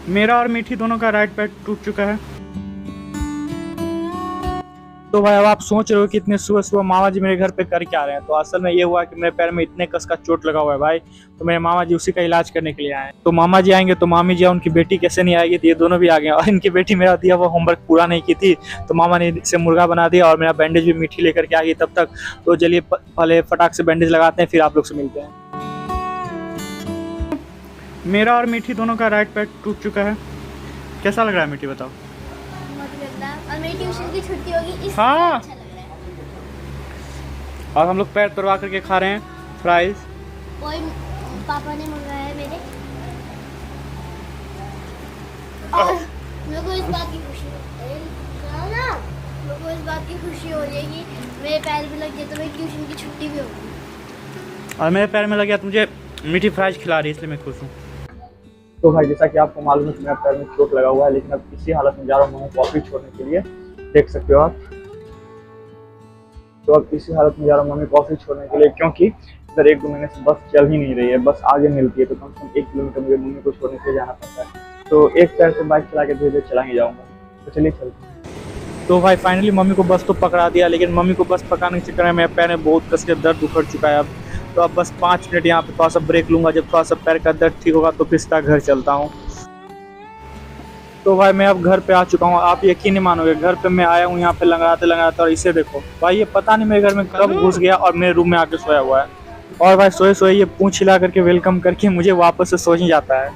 मेरा और मीठी दोनों का राइट पैर टूट चुका है। तो भाई अब आप सोच रहे हो कि इतने सुबह सुबह मामा जी मेरे घर पे कर क्या रहे हैं। तो असल में ये हुआ कि मेरे पैर में इतने कस का चोट लगा हुआ है भाई, तो मेरे मामा जी उसी का इलाज करने के लिए आए हैं। तो मामा जी आएंगे तो मामी जी और उनकी बेटी कैसे नहीं आएगी, तो ये दोनों भी आ गए। और इनकी बेटी मेरा दिया वो होमवर्क पूरा नहीं की थी, तो मामा ने इसे मुर्गा बना दिया और मेरा बैंडेज भी मीठी लेकर के आ गई तब तक। तो चलिए पहले फटाक से बैंडेज लगाते हैं, फिर आप लोग से मिलते हैं। मेरा और मीठी दोनों का राइट पैर टूट चुका है। कैसा लग रहा है मीठी, बताओ। और मेरी ट्यूशन की छुट्टी होगी इसलिए हाँ। अच्छा लग रहा है। और हम लोग पैर तोड़वा करके खा रहे हैं फ्राइज। कोई पापा ने मंगाया है मेरे। मेरे को इस बात की खुशी हो रही है कि मेरे पैर भी लग गए तो मेरी ट्यूशन की छुट्टी भी होगी। और मेरे पैर में लग गया तो मुझे मीठी फ्राइज खिला रही है, इसलिए मैं खुश हूँ। तो भाई जैसा कि आपको मालूम है कि मेरे पैर में चोट लगा हुआ है, लेकिन अब इसी हालत में जा रहा हूँ मम्मी को ऑफिस छोड़ने के लिए। देख सकते हो आप। तो अब इसी हालत में जा रहा हूँ मम्मी को ऑफिस छोड़ने के लिए, क्योंकि इधर 1-2 महीने से बस चल ही नहीं रही है। बस आगे मिलती है तो कम से कम 1 किलोमीटर मुझे मम्मी को छोड़ने के लिए जाना पड़ता है। तो एक पैर से बाइक चला के धीरे धीरे चला ही जाऊँगा। तो चलिए चलते हैं। तो भाई फाइनली मम्मी को बस तो पकड़ा दिया, लेकिन मम्मी को बस पकड़ने के चक्कर में मेरे पैर में बहुत कस के दर्द उखड़ चुका है अब। तो अब बस 5 मिनट यहाँ पे थोड़ा सा ब्रेक लूँगा, जब थोड़ा सा पैर का दर्द ठीक होगा तो फिर सीधा घर चलता हूँ। तो भाई मैं अब घर पे आ चुका हूँ। आप यकीन नहीं मानोगे, घर पे मैं आया हूँ यहाँ पे लंगड़ाते लंगड़ाते, और इसे देखो भाई, ये पता नहीं मेरे घर में कब घुस गया और मेरे रूम में आके सोया हुआ है। और भाई सोए सोए ये पूंछ हिला करके वेलकम करके मुझे वापस से सो ही जाता है।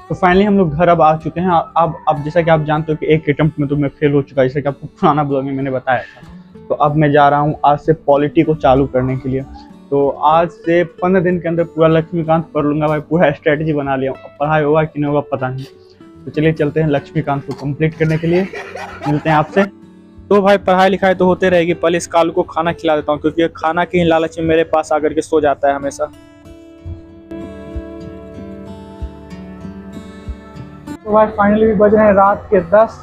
तो फाइनली हम लोग घर अब आ चुके हैं। अब जैसा कि आप जानते हो कि एक अटेम्प्ट में तो मैं फेल हो चुका है, जैसा कि आपको पुराना ब्लॉग में मैंने बताया था। तो अब मैं जा रहा हूँ आज से पॉलिटी को चालू करने के लिए। तो आज से 15 दिन के अंदर पूरा लक्ष्मीकांत पढ़ लूँगा भाई, पूरा स्ट्रेटजी बना लिया। अब पढ़ाई होगा कि नहीं होगा पता नहीं। तो चलिए चलते हैं लक्ष्मीकांत को कंप्लीट करने के लिए, मिलते हैं आपसे। तो भाई पढ़ाई लिखाई तो होते रहेगी, पहले इस कालू को खाना खिला देता हूँ, क्योंकि खाना के लालच में मेरे पास आकर के सो जाता है हमेशा। तो भाई फाइनली भी बज रहे हैं रात के 10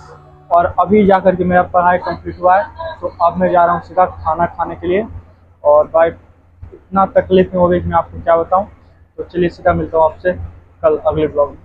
और अभी जा करके मेरा पढ़ाई कंप्लीट हुआ है। तो अब मैं जा रहा हूँ सीधा खाना खाने के लिए। और भाई इतना तकलीफ में हो गई कि मैं आपको क्या बताऊँ। तो चलिए सीधा मिलता हूँ आपसे कल अगले ब्लॉग में।